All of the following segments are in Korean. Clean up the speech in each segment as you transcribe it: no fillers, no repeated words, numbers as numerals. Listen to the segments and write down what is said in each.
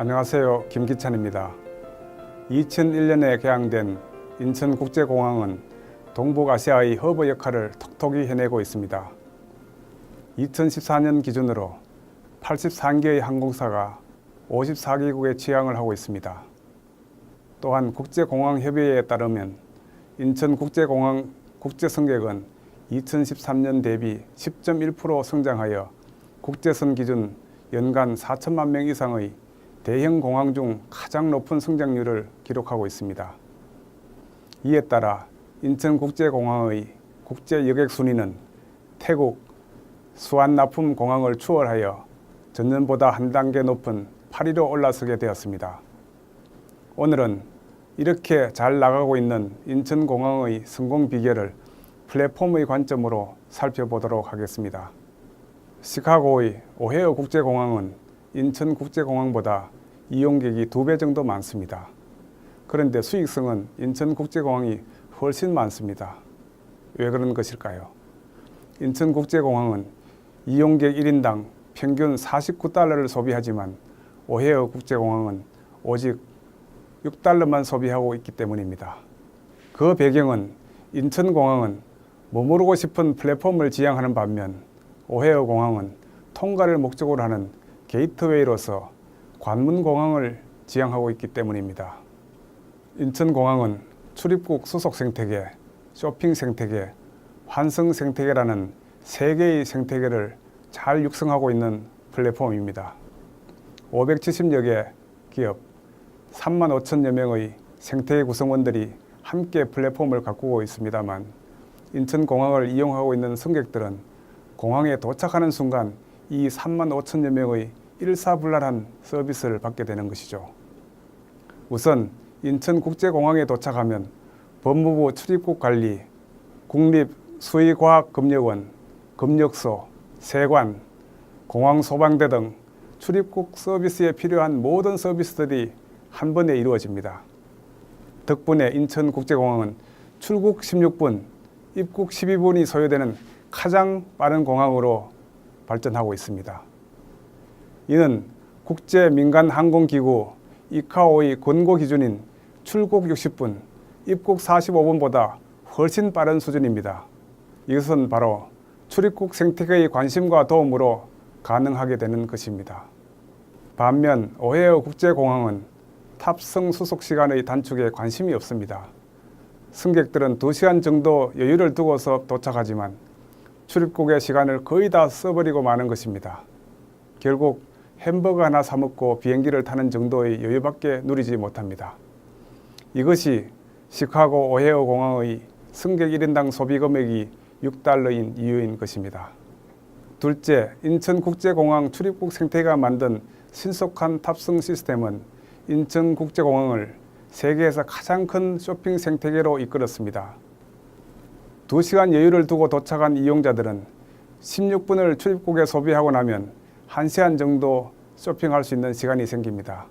안녕하세요. 김기찬입니다. 2001년에 개항된 인천국제공항은 동북아시아의 허브 역할을 톡톡히 해내고 있습니다. 2014년 기준으로 83개의 항공사가 54개국에 취항을 하고 있습니다. 또한 국제공항협의회에 따르면 인천국제공항 국제승객은 2013년 대비 10.1% 성장하여 국제선 기준 연간 4천만 명 이상의 대형 공항 중 가장 높은 성장률을 기록하고 있습니다. 이에 따라 인천국제공항의 국제 여객 순위는 태국 수완나품 공항을 추월하여 전년보다 한 단계 높은 8위로 올라서게 되었습니다. 오늘은 이렇게 잘 나가고 있는 인천공항의 성공 비결을 플랫폼의 관점으로 살펴보도록 하겠습니다. 시카고의 오헤어 국제공항은 인천국제공항보다 이용객이 2배 정도 많습니다. 그런데 수익성은 인천국제공항이 훨씬 많습니다. 왜 그런 것일까요? 인천국제공항은 이용객 1인당 평균 49달러를 소비하지만 오헤어 국제공항은 오직 6달러만 소비하고 있기 때문입니다. 그 배경은 인천공항은 머무르고 싶은 플랫폼을 지향하는 반면 오헤어 공항은 통과를 목적으로 하는 게이트웨이로서 관문공항을 지향하고 있기 때문입니다. 인천공항은 출입국 수속 생태계, 쇼핑 생태계, 환승 생태계라는 3개의 생태계를 잘 육성하고 있는 플랫폼입니다. 570여 개 기업, 3만 5천여 명의 생태계 구성원들이 함께 플랫폼을 가꾸고 있습니다만 인천공항을 이용하고 있는 승객들은 공항에 도착하는 순간 이 3만 5천여 명의 일사불란한 서비스를 받게 되는 것이죠. 우선 인천국제공항에 도착하면 법무부 출입국 관리, 국립수의과학검역원, 검역소, 세관, 공항소방대 등 출입국 서비스에 필요한 모든 서비스들이 한 번에 이루어집니다. 덕분에 인천국제공항은 출국 16분, 입국 12분이 소요되는 가장 빠른 공항으로 발전하고 있습니다. 이는 국제민간항공기구 이카오의 권고 기준인 출국 60분, 입국 45분보다 훨씬 빠른 수준입니다. 이것은 바로 출입국 생태계의 관심과 도움으로 가능하게 되는 것입니다. 반면 오헤어 국제공항은 탑승 수속 시간의 단축에 관심이 없습니다. 승객들은 2시간 정도 여유를 두고서 도착하지만 출입국의 시간을 거의 다 써버리고 마는 것입니다. 결국 햄버거 하나 사 먹고 비행기를 타는 정도의 여유밖에 누리지 못합니다. 이것이 시카고 오헤어 공항의 승객 1인당 소비 금액이 6달러인 이유인 것입니다. 둘째, 인천국제공항 출입국 생태계가 만든 신속한 탑승 시스템은 인천국제공항을 세계에서 가장 큰 쇼핑 생태계로 이끌었습니다. 2시간 여유를 두고 도착한 이용자들은 16분을 출입국에 소비하고 나면 1시간 정도 쇼핑할 수 있는 시간이 생깁니다.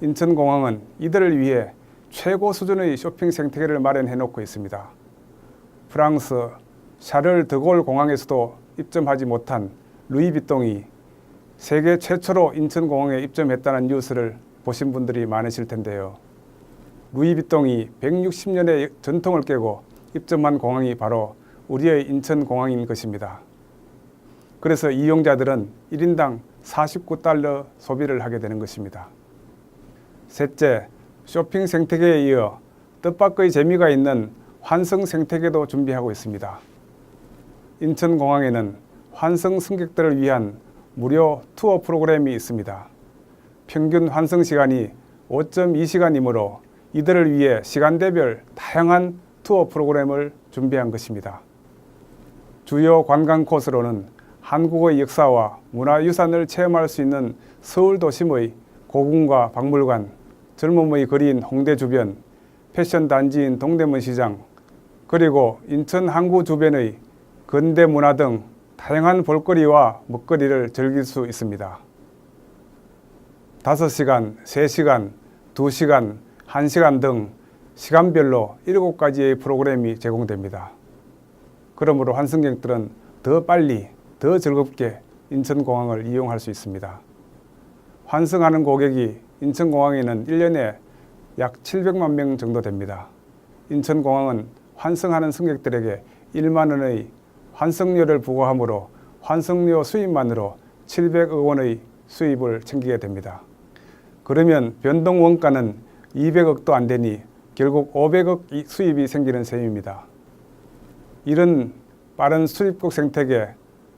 인천공항은 이들을 위해 최고 수준의 쇼핑 생태계를 마련해 놓고 있습니다. 프랑스 샤를 드골 공항에서도 입점하지 못한 루이비통이 세계 최초로 인천공항에 입점했다는 뉴스를 보신 분들이 많으실 텐데요. 루이비통이 160년의 전통을 깨고 입점한 공항이 바로 우리의 인천공항인 것입니다. 그래서 이용자들은 1인당 49달러 소비를 하게 되는 것입니다. 셋째, 쇼핑 생태계에 이어 뜻밖의 재미가 있는 환승 생태계도 준비하고 있습니다. 인천공항에는 환승 승객들을 위한 무료 투어 프로그램이 있습니다. 평균 환승 시간이 5.2시간이므로 이들을 위해 시간대별 다양한 투어 프로그램을 준비한 것입니다. 주요 관광 코스로는 한국의 역사와 문화유산을 체험할 수 있는 서울 도심의 고궁과 박물관, 젊음의 거리인 홍대 주변, 패션 단지인 동대문 시장, 그리고 인천 항구 주변의 근대 문화 등 다양한 볼거리와 먹거리를 즐길 수 있습니다. 5시간, 3시간, 2시간, 1시간 등 시간별로 7가지의 프로그램이 제공됩니다. 그러므로 환승객들은 더 빨리, 더 즐겁게 인천공항을 이용할 수 있습니다. 환승하는 고객이 인천공항에는 1년에 약 700만 명 정도 됩니다. 인천공항은 환승하는 승객들에게 1만 원의 환승료를 부과하므로 환승료 수입만으로 700억 원의 수입을 챙기게 됩니다. 그러면 변동 원가는 200억도 안 되니 결국 500억 수입이 생기는 셈입니다. 이런 빠른 출입국 생태계,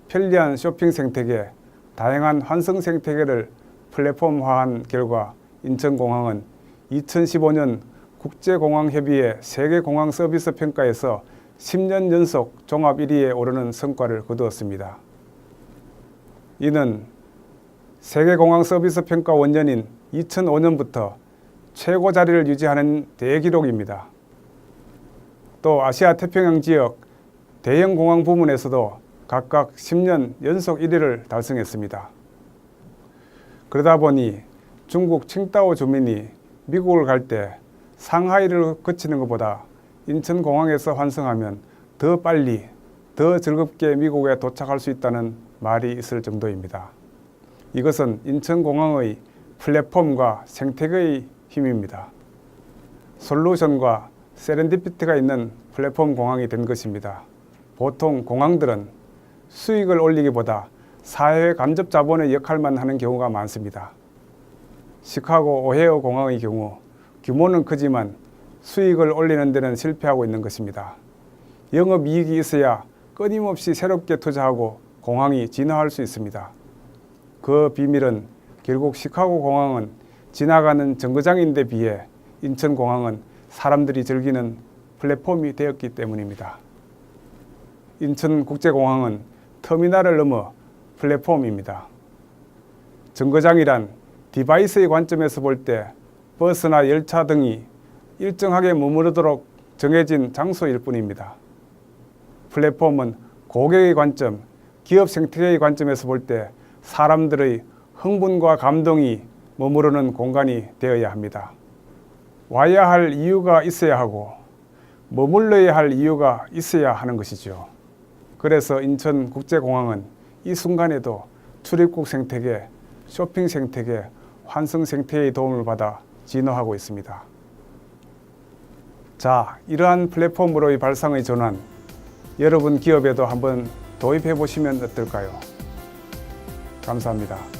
편리한 쇼핑 생태계, 다양한 환승 생태계를 플랫폼화한 결과 인천공항은 2015년 국제공항협의회 세계공항 서비스 평가에서 10년 연속 종합 1위에 오르는 성과를 거두었습니다. 이는 세계공항 서비스 평가 원년인 2005년부터 최고 자리를 유지하는 대기록입니다. 또 아시아 태평양 지역 대형 공항 부문에서도 각각 10년 연속 1위를 달성했습니다. 그러다 보니 중국 칭다오 주민이 미국을 갈 때 상하이를 거치는 것보다 인천공항에서 환승하면 더 빨리, 더 즐겁게 미국에 도착할 수 있다는 말이 있을 정도입니다. 이것은 인천공항의 플랫폼과 생태계의 힘입니다. 솔루션과 세렌디피티가 있는 플랫폼 공항이 된 것입니다. 보통 공항들은 수익을 올리기보다 사회 간접 자본의 역할만 하는 경우가 많습니다. 시카고 오헤어 공항의 경우 규모는 크지만 수익을 올리는 데는 실패하고 있는 것입니다. 영업이익이 있어야 끊임없이 새롭게 투자하고 공항이 진화할 수 있습니다. 그 비밀은 결국 시카고 공항은 지나가는 정거장인데 비해 인천공항은 사람들이 즐기는 플랫폼이 되었기 때문입니다. 인천국제공항은 터미널을 넘어 플랫폼입니다. 정거장이란 디바이스의 관점에서 볼 때 버스나 열차 등이 일정하게 머무르도록 정해진 장소일 뿐입니다. 플랫폼은 고객의 관점, 기업 생태계의 관점에서 볼 때 사람들의 흥분과 감동이 머무르는 공간이 되어야 합니다. 와야 할 이유가 있어야 하고 머물러야 할 이유가 있어야 하는 것이죠. 그래서 인천국제공항은 이 순간에도 출입국 생태계, 쇼핑 생태계, 환승 생태계의 도움을 받아 진화하고 있습니다. 자, 이러한 플랫폼으로의 발상의 전환, 여러분 기업에도 한번 도입해 보시면 어떨까요? 감사합니다.